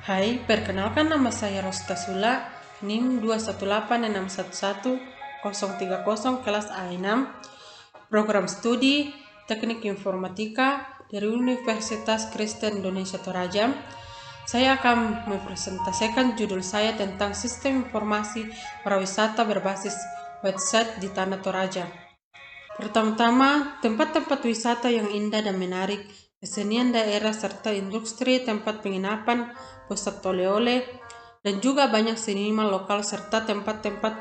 Hai, perkenalkan nama saya Rosta Sula, NIM 218611030 kelas A6, program studi Teknik Informatika dari Universitas Kristen Indonesia Toraja. Saya akan mempresentasikan judul saya tentang sistem informasi pariwisata berbasis website di Tanah Toraja. Pertama-tama, tempat-tempat wisata yang indah dan menarik, kesenian daerah serta industri tempat penginapan, pusat oleh-oleh, dan juga banyak seniman lokal serta tempat-tempat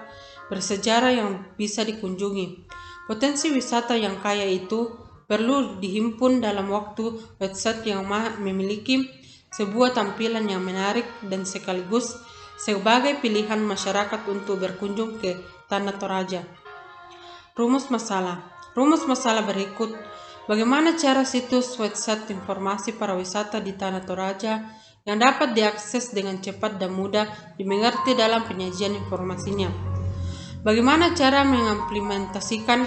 bersejarah yang bisa dikunjungi. Potensi wisata yang kaya itu perlu dihimpun dalam waktu website yang memiliki sebuah tampilan yang menarik dan sekaligus sebagai pilihan masyarakat untuk berkunjung ke Tanah Toraja. Rumus masalah berikut. Bagaimana cara situs website informasi pariwisata di Tanah Toraja yang dapat diakses dengan cepat dan mudah dimengerti dalam penyajian informasinya? Bagaimana cara mengimplementasikan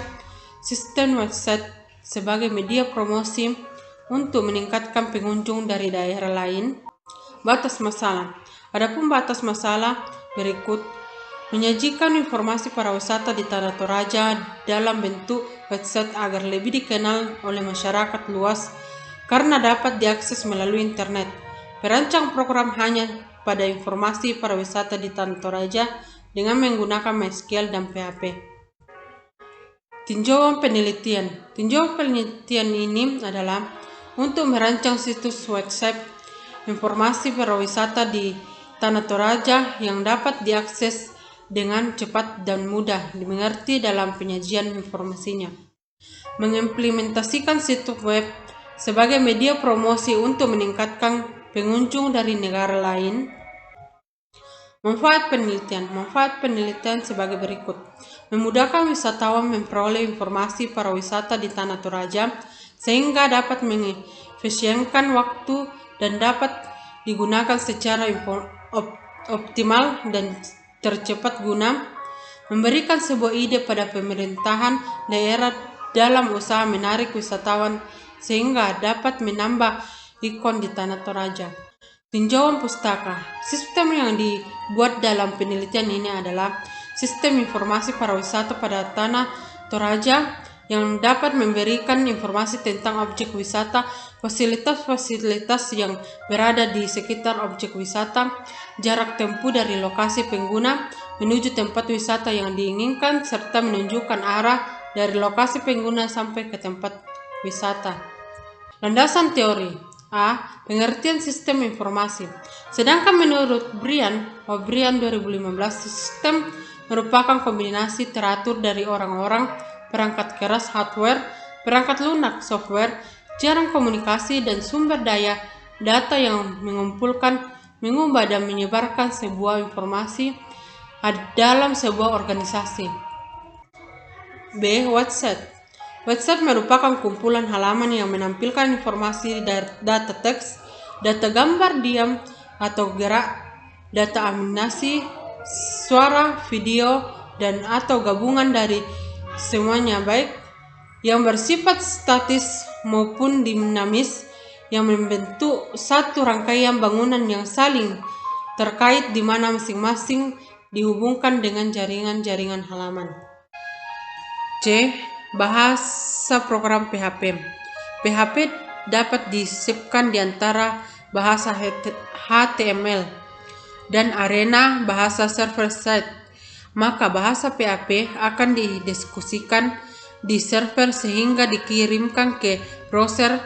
sistem website sebagai media promosi untuk meningkatkan pengunjung dari daerah lain? Batas masalah. Adapun batas masalah berikut: menyajikan informasi pariwisata di Tanah Toraja dalam bentuk website agar lebih dikenal oleh masyarakat luas karena dapat diakses melalui internet. Merancang program hanya pada informasi pariwisata di Tanah Toraja dengan menggunakan MySQL dan PHP. Tinjauan penelitian. Tinjauan penelitian ini adalah untuk merancang situs website informasi pariwisata di Tanah Toraja yang dapat diakses dengan cepat dan mudah dimengerti dalam penyajian informasinya. Mengimplementasikan situs web sebagai media promosi untuk meningkatkan pengunjung dari negara lain. Manfaat penelitian sebagai berikut: memudahkan wisatawan memperoleh informasi pariwisata di Tanah Toraja sehingga dapat mengefisienkan waktu dan dapat digunakan secara optimal dan tercepat guna memberikan sebuah ide pada pemerintahan daerah dalam usaha menarik wisatawan sehingga dapat menambah ikon di Tanah Toraja. Tinjauan pustaka. Sistem yang dibuat dalam penelitian ini adalah sistem informasi pariwisata pada Tanah Toraja yang dapat memberikan informasi tentang objek wisata, fasilitas-fasilitas yang berada di sekitar objek wisata, jarak tempuh dari lokasi pengguna menuju tempat wisata yang diinginkan, serta menunjukkan arah dari lokasi pengguna sampai ke tempat wisata. Landasan teori. A. Pengertian sistem informasi. Sedangkan menurut Brian 2015, sistem merupakan kombinasi teratur dari orang-orang, perangkat keras hardware, perangkat lunak software, jaring komunikasi, dan sumber daya data yang mengumpulkan, mengubah, dan menyebarkan sebuah informasi dalam sebuah organisasi. B. Website. Website merupakan kumpulan halaman yang menampilkan informasi dari data teks, data gambar diam atau gerak, data animasi, suara, video, dan atau gabungan dari semuanya, baik yang bersifat statis maupun dinamis, yang membentuk satu rangkaian bangunan yang saling terkait di mana masing-masing dihubungkan dengan jaringan-jaringan halaman. C. Bahasa program PHP. PHP dapat disisipkan di antara bahasa HTML dan arena bahasa server-side. Maka bahasa PHP akan didiskusikan di server sehingga dikirimkan ke browser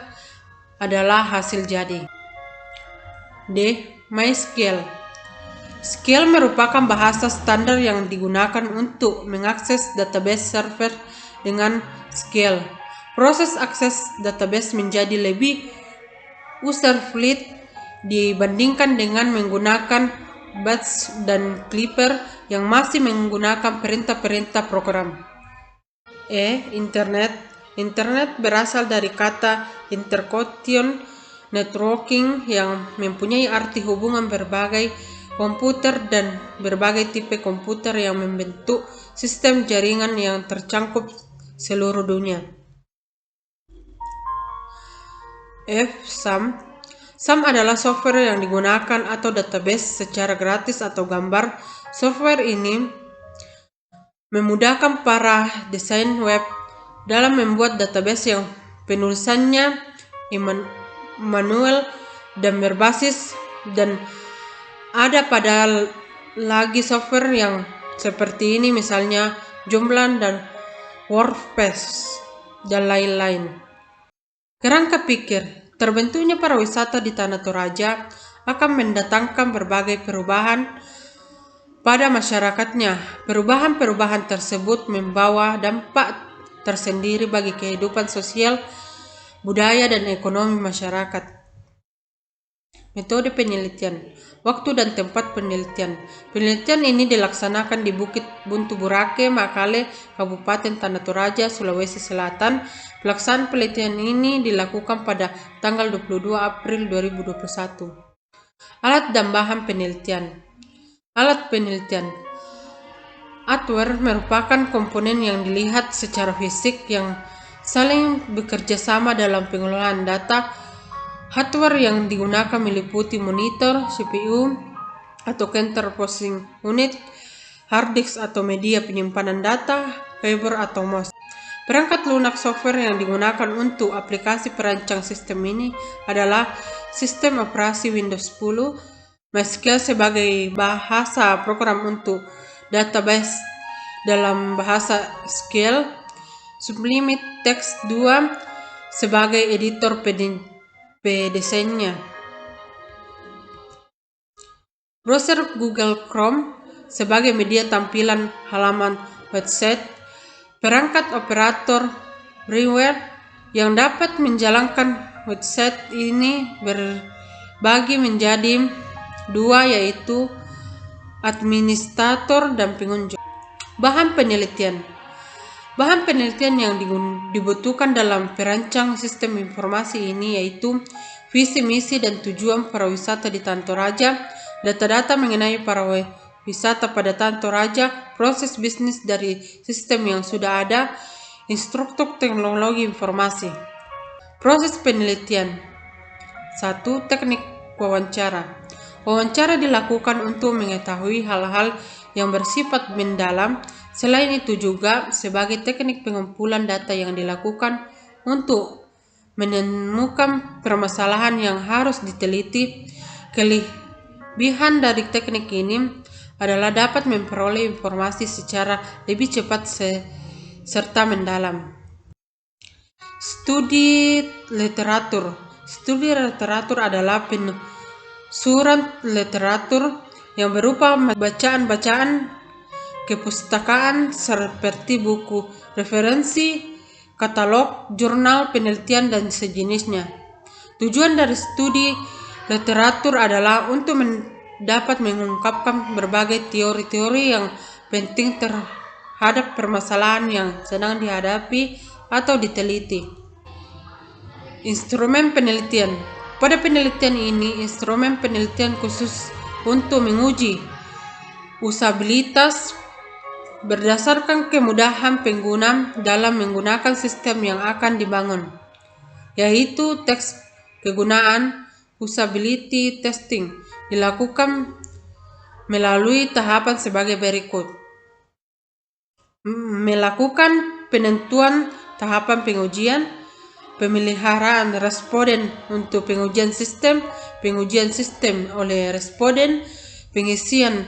adalah hasil jadi. D. MySQL. SQL merupakan bahasa standar yang digunakan untuk mengakses database server dengan SQL. Proses akses database menjadi lebih user-friendly dibandingkan dengan menggunakan batch dan clipper yang masih menggunakan perintah-perintah program. Internet. Internet berasal dari kata interconnection networking yang mempunyai arti hubungan berbagai komputer dan berbagai tipe komputer yang membentuk sistem jaringan yang tercakup seluruh dunia. SAM. SAM adalah software yang digunakan atau database secara gratis atau gambar. Software ini memudahkan para desain web dalam membuat database yang penulisannya manual dan berbasis, dan ada pada lagi software yang seperti ini, misalnya Joomla dan WordPress dan lain-lain. Kerangka pikir, terbentuknya para wisata di Tanah Toraja akan mendatangkan berbagai perubahan pada masyarakatnya. Perubahan-perubahan tersebut membawa dampak tersendiri bagi kehidupan sosial, budaya, dan ekonomi masyarakat. Metode penelitian, waktu dan tempat penelitian. Penelitian ini dilaksanakan di Bukit Buntu Burake, Makale, Kabupaten Tanah Toraja, Sulawesi Selatan. Pelaksanaan penelitian ini dilakukan pada tanggal 22 April 2021. Alat dan bahan penelitian. Alat penelitian. Hardware merupakan komponen yang dilihat secara fisik yang saling bekerja sama dalam pengolahan data. Hardware yang digunakan meliputi monitor, CPU, atau counter processing unit, hard disk atau media penyimpanan data, keyboard atau mouse. Perangkat lunak software yang digunakan untuk aplikasi perancang sistem ini adalah sistem operasi Windows 10, MySQL sebagai bahasa program untuk database dalam bahasa SQL, Sublime Text 2 sebagai editor desainnya, browser Google Chrome sebagai media tampilan halaman website, perangkat operator freeware yang dapat menjalankan website ini berbagi menjadi dua, yaitu administrator dan pengunjung. Bahan penelitian. Bahan penelitian yang dibutuhkan dalam perancang sistem informasi ini yaitu visi, misi, dan tujuan para wisata di Tanah Toraja, data-data mengenai para wisata pada Tanah Toraja, proses bisnis dari sistem yang sudah ada, instruktur teknologi informasi. Proses penelitian. 1. Teknik wawancara. Wawancara dilakukan untuk mengetahui hal-hal yang bersifat mendalam. Selain itu juga sebagai teknik pengumpulan data yang dilakukan untuk menemukan permasalahan yang harus diteliti. Kelebihan dari teknik ini adalah dapat memperoleh informasi secara lebih cepat serta mendalam. Studi literatur. Studi literatur adalah penelusuran literatur yang berupa bacaan-bacaan kepustakaan seperti buku referensi, katalog, jurnal, penelitian, dan sejenisnya. Tujuan dari studi literatur adalah untuk dapat mengungkapkan berbagai teori-teori yang penting terhadap permasalahan yang sedang dihadapi atau diteliti. Instrumen penelitian. Pada penelitian ini, instrumen penelitian khusus untuk menguji usabilitas berdasarkan kemudahan pengguna dalam menggunakan sistem yang akan dibangun, yaitu teks kegunaan. Usability testing dilakukan melalui tahapan sebagai berikut. Melakukan penentuan tahapan pengujian, pemeliharaan responden untuk pengujian sistem oleh responden, pengisian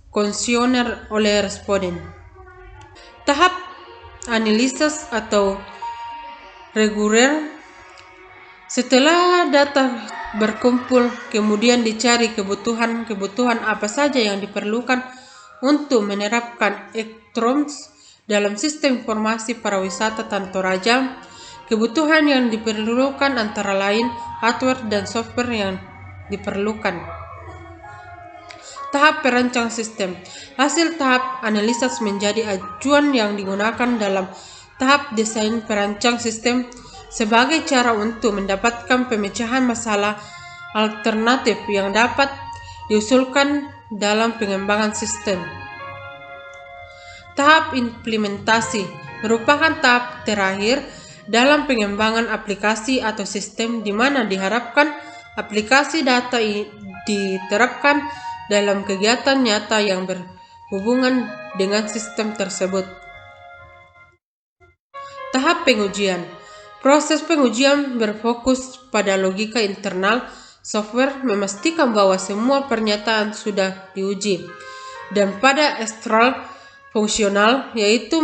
kuesioner oleh responden. Tahap analisis atau reguler. Setelah data berkumpul, kemudian dicari kebutuhan apa saja yang diperlukan untuk menerapkan e-trons dalam sistem informasi para wisata Tanah Toraja. Kebutuhan yang diperlukan antara lain hardware dan software yang diperlukan. Tahap perancang sistem. Hasil tahap analisis menjadi acuan yang digunakan dalam tahap desain perancang sistem sebagai cara untuk mendapatkan pemecahan masalah alternatif yang dapat diusulkan dalam pengembangan sistem. Tahap implementasi merupakan tahap terakhir dalam pengembangan aplikasi atau sistem di mana diharapkan aplikasi data diterapkan dalam kegiatan nyata yang berhubungan dengan sistem tersebut. Tahap pengujian. Proses pengujian berfokus pada logika internal software, memastikan bahwa semua pernyataan sudah diuji. Dan pada eksternal fungsional, yaitu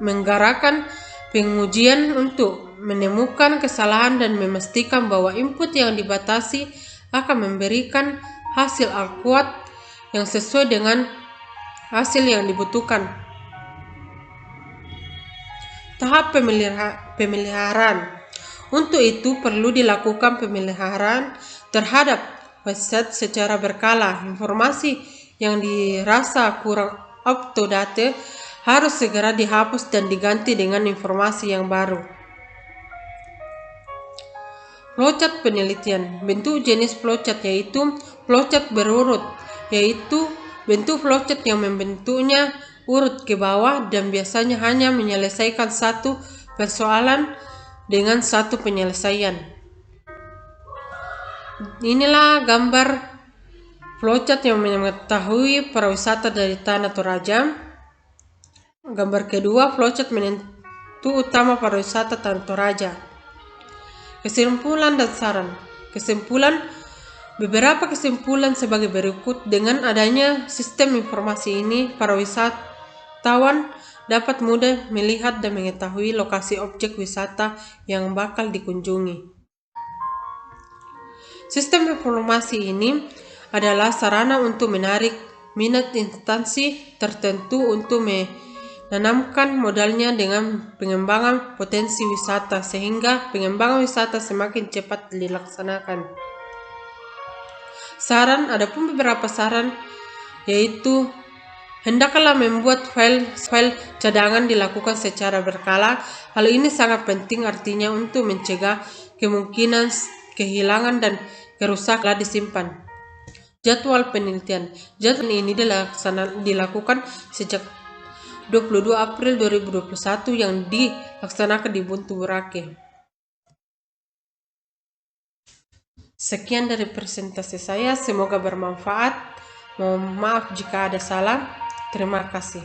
menggarakan pengujian untuk menemukan kesalahan dan memastikan bahwa input yang dibatasi akan memberikan hasil akurat yang sesuai dengan hasil yang dibutuhkan. Tahap pemeliharaan. Untuk itu perlu dilakukan pemeliharaan terhadap website secara berkala. Informasi yang dirasa kurang up to date harus segera dihapus dan diganti dengan informasi yang baru. Flowchart penelitian. Bentuk jenis flowchart yaitu flowchart berurut, yaitu bentuk flowchart yang membentuknya urut ke bawah dan biasanya hanya menyelesaikan satu persoalan dengan satu penyelesaian. Inilah gambar flowchart yang mengetahui pariwisata dari Tanah Toraja. Gambar kedua, flowchart menentu utama pariwisata Tanah Toraja. Kesimpulan dan saran. Kesimpulan. Beberapa kesimpulan sebagai berikut. Dengan adanya sistem informasi ini, para wisatawan dapat mudah melihat dan mengetahui lokasi objek wisata yang bakal dikunjungi. Sistem informasi ini adalah sarana untuk menarik minat instansi tertentu untuk menanamkan modalnya dengan pengembangan potensi wisata, sehingga pengembangan wisata semakin cepat dilaksanakan. Saran, adapun beberapa saran yaitu hendaklah membuat file cadangan dilakukan secara berkala. Hal ini sangat penting, artinya untuk mencegah kemungkinan kehilangan dan kerusakan disimpan. Jadwal penelitian. Jadwal ini dilakukan sejak 22 April 2021 yang dilaksanakan di Buntu Boracay. Sekian dari presentasi saya, semoga bermanfaat. Mohon maaf jika ada salah. Terima kasih.